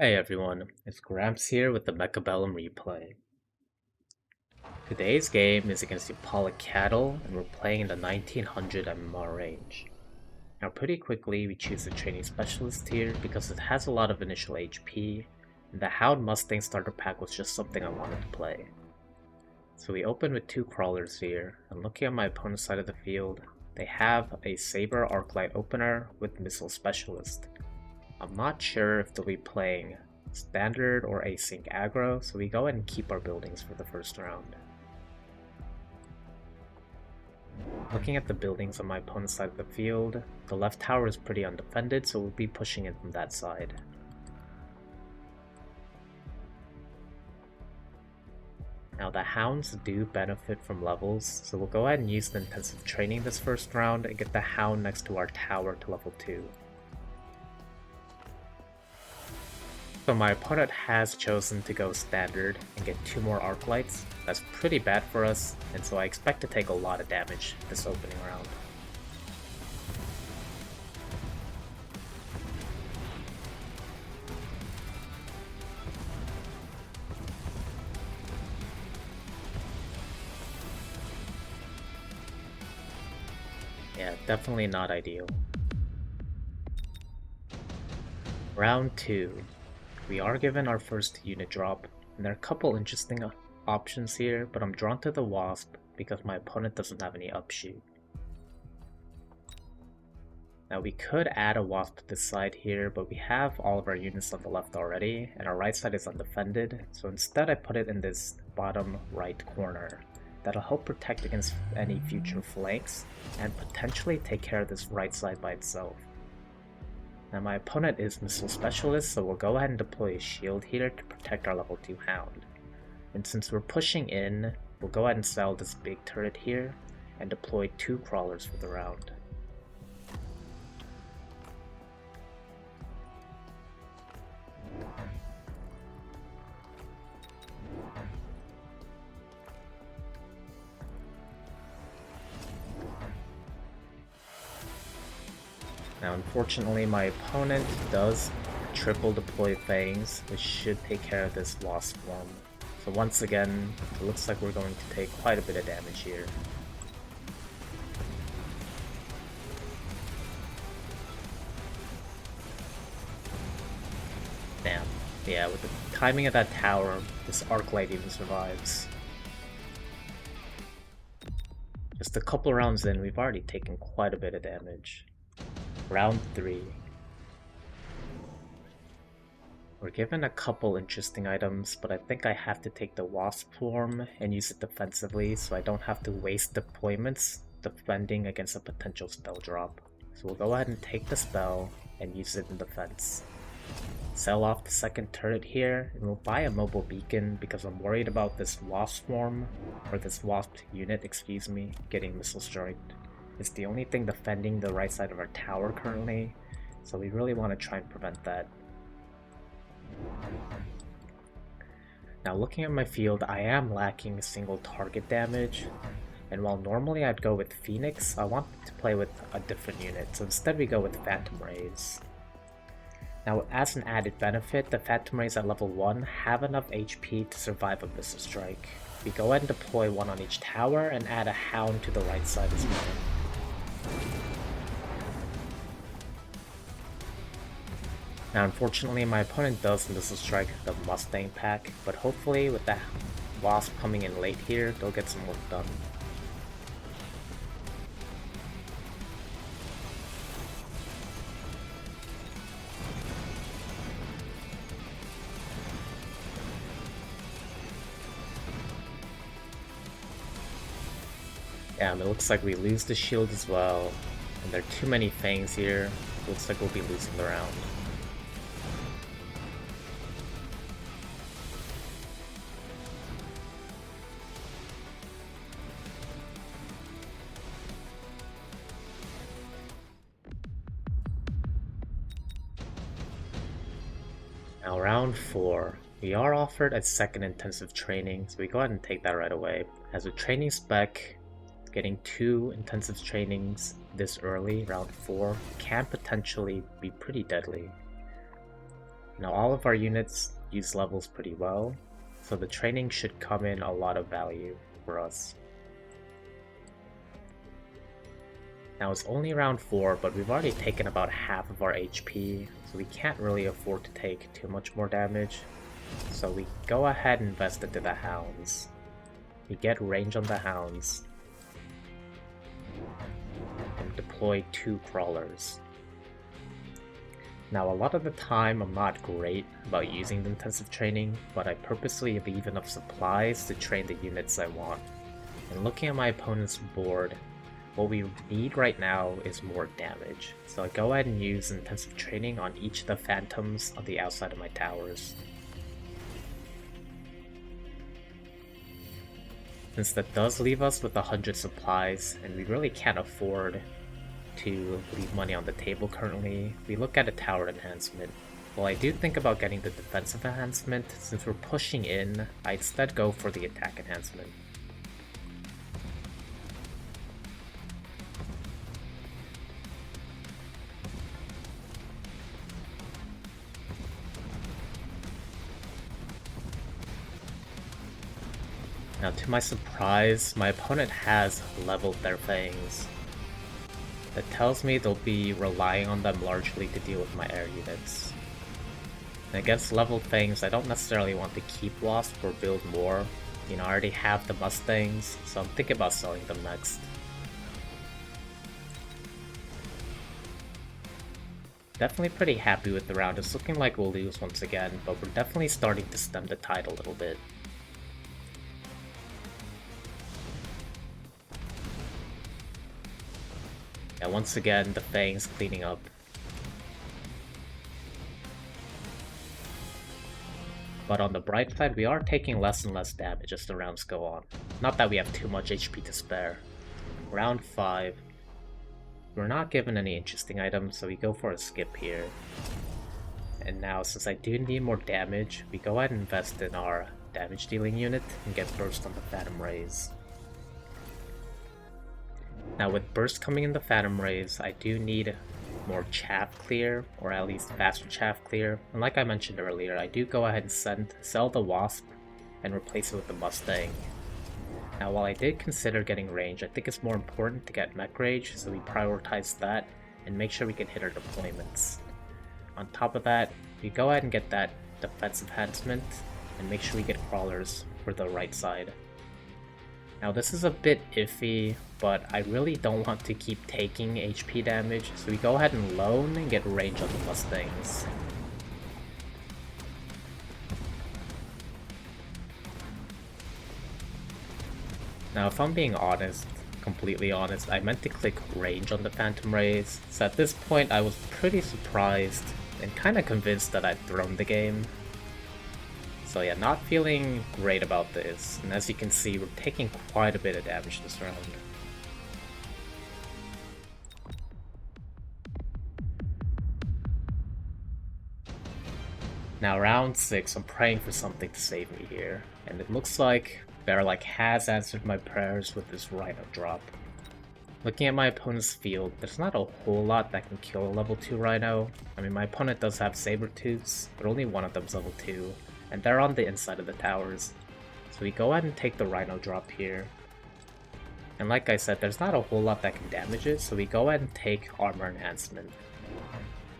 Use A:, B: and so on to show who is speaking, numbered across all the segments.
A: Hey everyone, it's Gramps here with the Mechabellum replay. Today's game is against Yapallicatl and we're playing in the 1900 MMR range. Now pretty quickly we choose the training specialist here because it has a lot of initial HP and the Hound Mustang starter pack was just something I wanted to play. So we open with two crawlers here, and looking at my opponent's side of the field, they have a Saber Arclight opener with Missile Specialist. I'm not sure if they'll be playing standard or async aggro, so we go ahead and keep our buildings for the first round. Looking at the buildings on my opponent's side of the field, the left tower is pretty undefended, so we'll be pushing in from that side. Now the hounds do benefit from levels, so we'll go ahead and use the intensive training this first round and get the hound next to our tower to level 2. So my opponent has chosen to go standard and get 2 more arclights. That's pretty bad for us, and so I expect to take a lot of damage this opening round. Yeah, definitely not ideal. Round 2. We are given our first unit drop, and there are a couple interesting options here, but I'm drawn to the Wasp because my opponent doesn't have any upshoot. Now we could add a Wasp to this side here, but we have all of our units on the left already, and our right side is undefended, so instead I put it in this bottom right corner. That'll help protect against any future flanks, and potentially take care of this right side by itself. Now my opponent is Missile Specialist, so we'll go ahead and deploy a shield here to protect our level 2 Hound. And since we're pushing in, we'll go ahead and sell this big turret here, and deploy 2 crawlers for the round. Now unfortunately my opponent does triple deploy Fangs, which should take care of this Wasp swarm. So once again, it looks like we're going to take quite a bit of damage here. Damn. Yeah, with the timing of that tower, this Arclight even survives. Just a couple rounds in, we've already taken quite a bit of damage. Round 3. We're given a couple interesting items, but I think I have to take the Wasp form and use it defensively so I don't have to waste deployments defending against a potential spell drop. So we'll go ahead and take the spell and use it in defense. Sell off the second turret here, and we'll buy a mobile beacon because I'm worried about this Wasp form, or this Wasp unit, excuse me, getting missile striked. It's the only thing defending the right side of our tower currently, so we really want to try and prevent that. Now looking at my field, I am lacking single target damage, and while normally I'd go with Phoenix, I want to play with a different unit, so instead we go with Phantom Rays. Now as an added benefit, the Phantom Rays at level 1 have enough HP to survive a missile strike. We go ahead and deploy one on each tower and add a Hound to the right side as well. Now unfortunately my opponent does missile strike the Mustang pack, but hopefully with the Wasp coming in late here, they'll get some work done. Yeah, it looks like we lose the shield as well, and there are too many Fangs here. Looks like we'll be losing the round. Now round 4. We are offered a second intensive training, so we go ahead and take that right away. As a training spec, getting 2 intensive trainings this early, round 4, can potentially be pretty deadly. Now all of our units use levels pretty well, so the training should come in a lot of value for us. Now it's only round 4, but we've already taken about half of our HP, so we can't really afford to take too much more damage. So we go ahead and invest into the hounds. We get range on the hounds, and deploy 2 crawlers. Now a lot of the time I'm not great about using the intensive training, but I purposely leave enough supplies to train the units I want. And looking at my opponent's board, what we need right now is more damage. So I go ahead and use intensive training on each of the phantoms on the outside of my towers. Since that does leave us with 100 supplies, and we really can't afford to leave money on the table currently, we look at a tower enhancement. While I do think about getting the defensive enhancement, since we're pushing in, I instead go for the attack enhancement. Now to my surprise, my opponent has leveled their fangs. That tells me they'll be relying on them largely to deal with my air units. And against leveled fangs, I don't necessarily want to keep Wasp or build more. You know, I already have the Mustangs, so I'm thinking about selling them next. Definitely pretty happy with the round. It's looking like we'll lose once again, but we're definitely starting to stem the tide a little bit. Yeah, once again, the Fangs cleaning up. But on the bright side, we are taking less and less damage as the rounds go on. Not that we have too much HP to spare. Round 5. We're not given any interesting items, so we go for a skip here. And now, since I do need more damage, we go ahead and invest in our damage dealing unit and get burst on the Phantom Rays. Now with burst coming in the Phantom Rays, I do need more chaff clear, or at least faster chaff clear. And like I mentioned earlier, I do go ahead and sell the Wasp and replace it with the Mustang. Now while I did consider getting range, I think it's more important to get mech rage, so we prioritize that and make sure we can hit our deployments. On top of that, we go ahead and get that defensive enhancement and make sure we get crawlers for the right side. Now this is a bit iffy, but I really don't want to keep taking HP damage, so we go ahead and loan and get range on the Mustangs. Now if I'm being honest, completely honest, I meant to click range on the Phantom Rays, so at this point I was pretty surprised and kinda convinced that I'd thrown the game. So yeah, not feeling great about this, and as you can see, we're taking quite a bit of damage this round. Now round 6, I'm praying for something to save me here, and it looks like Bearlike has answered my prayers with this Rhino drop. Looking at my opponent's field, there's not a whole lot that can kill a level 2 Rhino. I mean, my opponent does have Sabertooths, but only one of them's level 2. And they're on the inside of the towers. So we go ahead and take the Rhino drop here. And like I said, there's not a whole lot that can damage it, so we go ahead and take armor enhancement.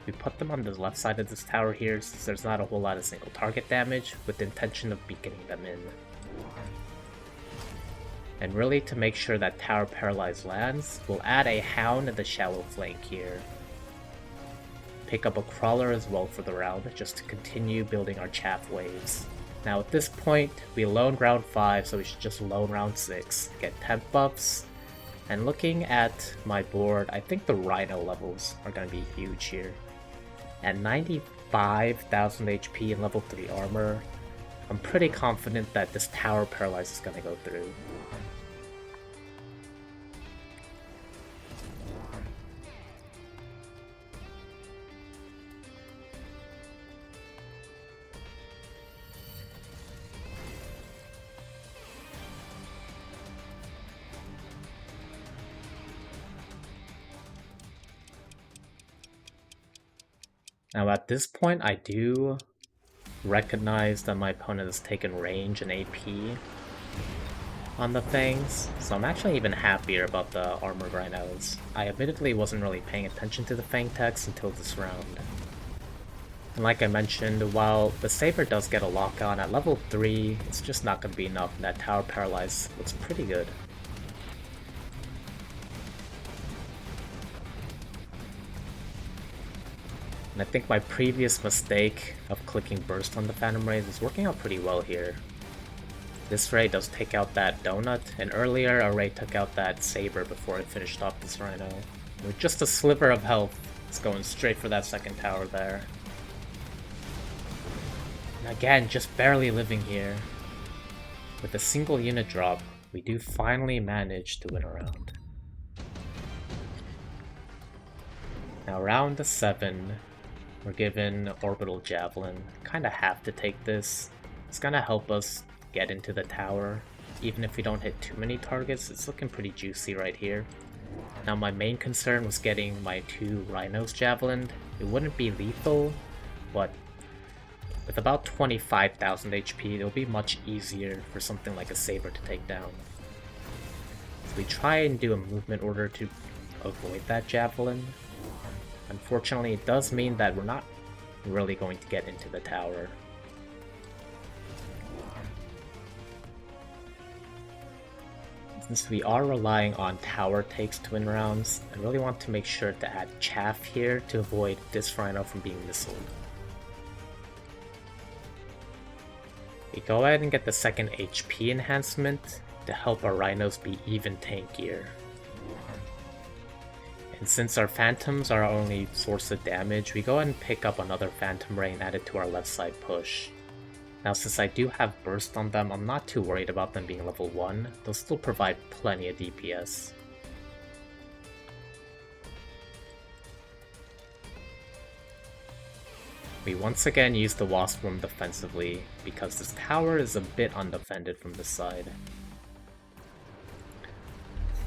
A: We put them on the left side of this tower here, since there's not a whole lot of single target damage, with the intention of beaconing them in. And really, to make sure that tower paralyzed lands, we'll add a hound in the shallow flank here. Pick up a crawler as well for the round, just to continue building our chaff waves. Now at this point, we loan round 5, so we should just loan round 6, get temp buffs, and looking at my board, I think the Rhino levels are going to be huge here. At 95,000 HP and level 3 armor, I'm pretty confident that this tower paralyze is going to go through. Now at this point, I do recognize that my opponent has taken range and AP on the things, so I'm actually even happier about the armored rhinos. I admittedly wasn't really paying attention to the Fang techs until this round. And like I mentioned, while the Saber does get a lock on at level 3, it's just not going to be enough, and that Tower Paralyze looks pretty good. And I think my previous mistake of clicking Burst on the Phantom Rays is working out pretty well here. This Ray does take out that Donut, and earlier a Ray took out that Saber before I finished off this Rhino. With just a sliver of health, it's going straight for that second tower there. And again, just barely living here. With a single unit drop, we do finally manage to win a round. Now round 7, we're given Orbital Javelin. Kinda have to take this. It's gonna help us get into the tower. Even if we don't hit too many targets, it's looking pretty juicy right here. Now my main concern was getting my 2 Rhinos javelined. It wouldn't be lethal, but with about 25,000 HP, it'll be much easier for something like a Saber to take down. So we try and do a movement order to avoid that javelin. Unfortunately, it does mean that we're not really going to get into the tower. Since we are relying on tower takes to win rounds, I really want to make sure to add Chaff here to avoid this Rhino from being missiled. We go ahead and get the second HP enhancement to help our Rhinos be even tankier. And since our Phantoms are our only source of damage, we go ahead and pick up another Phantom Ray and add it to our left side push. Now since I do have Burst on them, I'm not too worried about them being level 1, they'll still provide plenty of DPS. We once again use the Wasp Worm defensively, because this tower is a bit undefended from this side.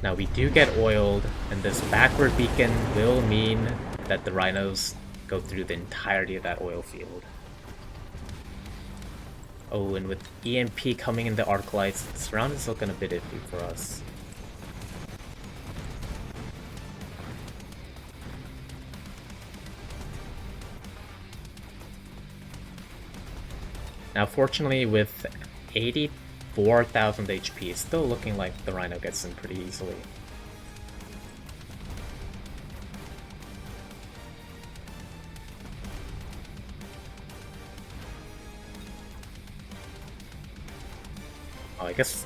A: Now we do get oiled, and this backward beacon will mean that the Rhinos go through the entirety of that oil field. Oh, and with EMP coming in the arclights, this round is looking a bit iffy for us. Now fortunately, with 84,000 HP, it's still looking like the Rhino gets in pretty easily. Oh, I guess,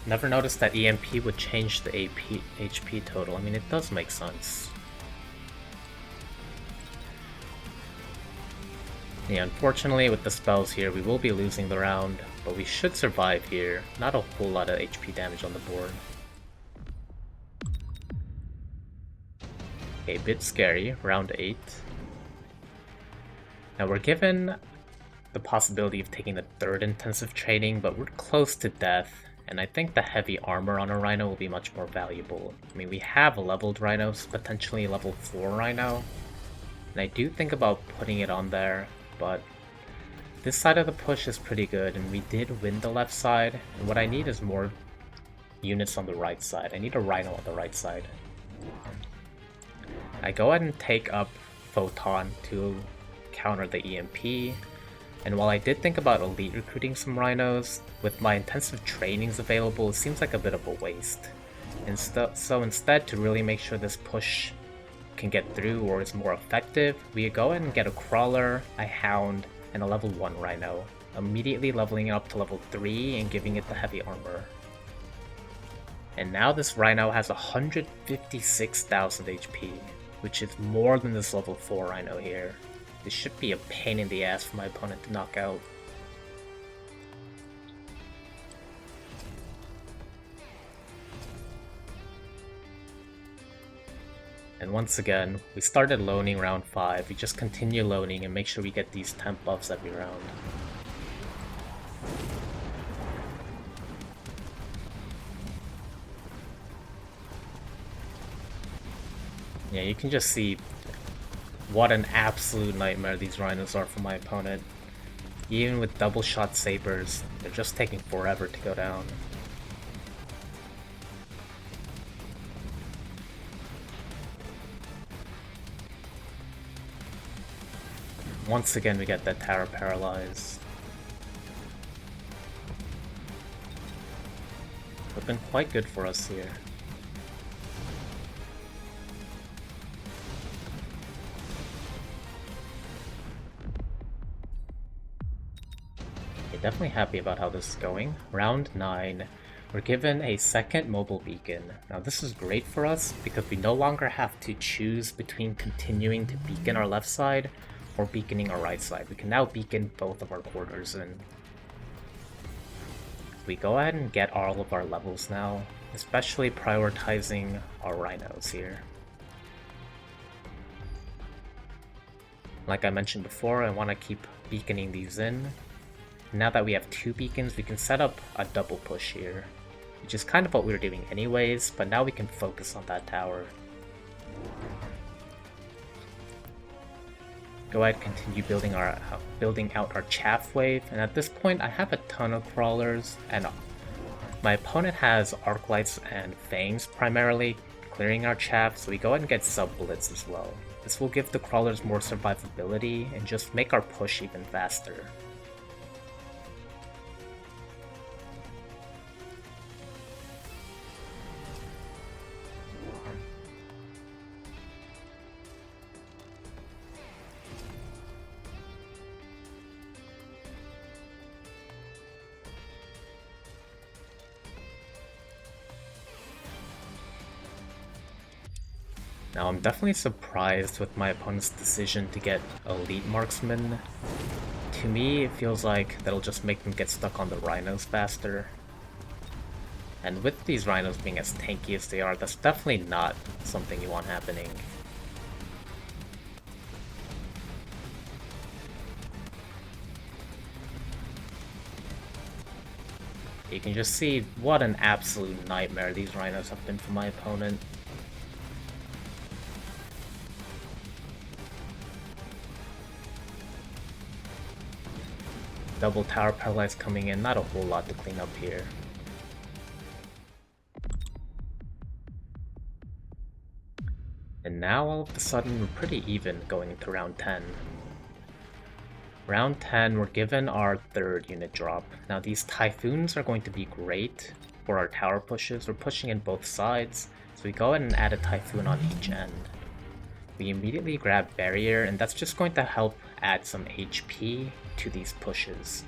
A: never noticed that EMP would change the HP total. I mean, it does make sense. Yeah, unfortunately with the spells here, we will be losing the round, but we should survive here. Not a whole lot of HP damage on the board. Okay, bit scary, round 8. Now we're given the possibility of taking the 3rd intensive training, but we're close to death, and I think the heavy armor on a Rhino will be much more valuable. I mean, we have leveled Rhinos, potentially level 4 Rhino, and I do think about putting it on there, but this side of the push is pretty good, and we did win the left side, and what I need is more units on the right side. I need a Rhino on the right side. I go ahead and take up Photon to counter the EMP, and while I did think about elite recruiting some Rhinos, with my intensive trainings available, it seems like a bit of a waste. So instead, to really make sure this push can get through or is more effective, we go ahead and get a Crawler, a Hound, and a level 1 Rhino, immediately leveling it up to level 3 and giving it the heavy armor. And now this Rhino has 156,000 HP, which is more than this level 4 Rhino here. This should be a pain in the ass for my opponent to knock out. And once again, we started loaning round 5, we just continue loaning and make sure we get these temp buffs every round. Yeah, you can just see what an absolute nightmare these Rhinos are for my opponent. Even with double shot sabers, they're just taking forever to go down. Once again, we get that tower paralyzed. It's been quite good for us here. Okay, definitely happy about how this is going. Round 9. We're given a second mobile beacon. Now this is great for us because we no longer have to choose between continuing to beacon our left side or beaconing our right side. We can now beacon both of our quarters in. We go ahead and get all of our levels now, especially prioritizing our rhinos here. Like I mentioned before, I want to keep beaconing these in. Now that we have 2 beacons, we can set up a double push here, which is kind of what we were doing anyways, but now we can focus on that tower. Go ahead and continue building out our chaff wave, and at this point I have a ton of crawlers, and my opponent has arclights and fangs primarily, clearing our chaff, so we go ahead and get sub-blitz as well. This will give the crawlers more survivability and just make our push even faster. Now I'm definitely surprised with my opponent's decision to get elite marksman. To me, it feels like that'll just make them get stuck on the rhinos faster. And with these rhinos being as tanky as they are, that's definitely not something you want happening. You can just see what an absolute nightmare these rhinos have been for my opponent. Double tower paralyzed coming in, not a whole lot to clean up here. And now all of a sudden we're pretty even going into round 10. Round 10, we're given our 3rd unit drop. Now these typhoons are going to be great for our tower pushes. We're pushing in both sides, so we go ahead and add a typhoon on each end. We immediately grab barrier, and that's just going to help add some HP to these pushes.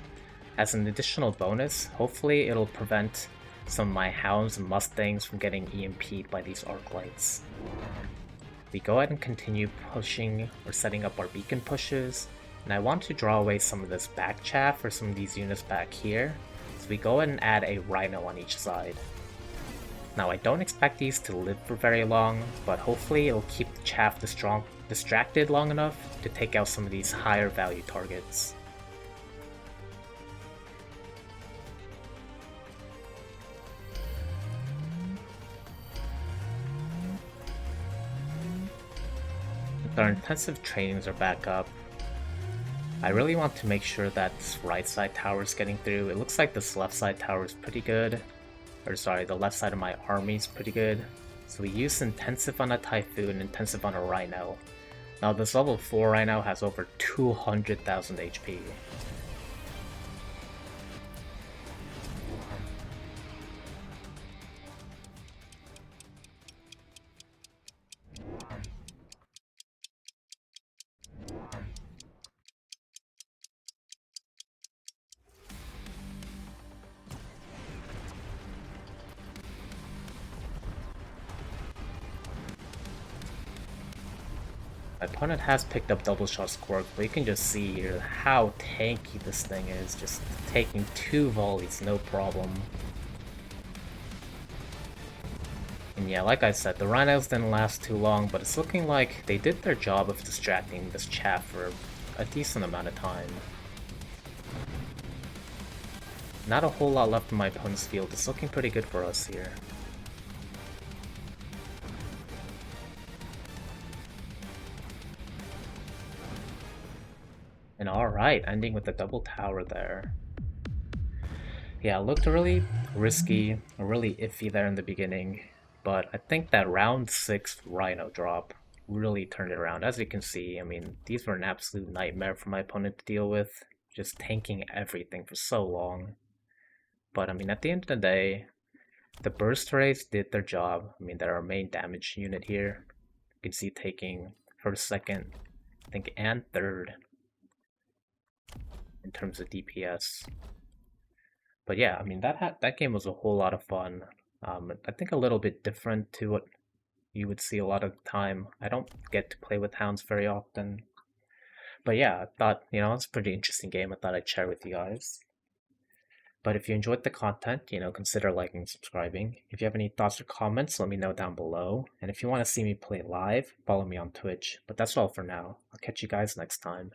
A: As an additional bonus, hopefully it'll prevent some of my hounds and mustangs from getting EMP'd by these arclights. We go ahead and continue pushing or setting up our beacon pushes, and I want to draw away some of this back chaff or some of these units back here, so we go ahead and add a rhino on each side. Now I don't expect these to live for very long, but hopefully it'll keep the chaff distracted long enough to take out some of these higher value targets. Our intensive trainings are back up. I really want to make sure that this right side tower is getting through. It looks like this left side tower is pretty good. Or sorry, the left side of my army is pretty good. So we use intensive on a typhoon, intensive on a rhino. Now this level 4 rhino has over 200,000 HP. My opponent has picked up double shot squirk, but you can just see here how tanky this thing is, just taking 2 volleys, no problem. And yeah, like I said, the rhinos didn't last too long, but it's looking like they did their job of distracting this chaff for a decent amount of time. Not a whole lot left in my opponent's field, it's looking pretty good for us here. And alright, ending with the double tower there. Yeah, it looked really risky, really iffy there in the beginning, but I think that round 6 Rhino drop really turned it around. As you can see, I mean, these were an absolute nightmare for my opponent to deal with, just tanking everything for so long. But I mean, at the end of the day, the burst rays did their job. I mean, they're our main damage unit here. You can see taking first, second, I think, and third in terms of DPS. But yeah, I mean that game was a whole lot of fun. I think a little bit different to what you would see a lot of the time. I don't get to play with hounds very often, but yeah, I thought it's a pretty interesting game. I thought I'd share with you guys. But if you enjoyed the content, consider liking and subscribing. If you have any thoughts or comments, let me know down below. And if you want to see me play live, follow me on Twitch. But that's all for now. I'll catch you guys next time.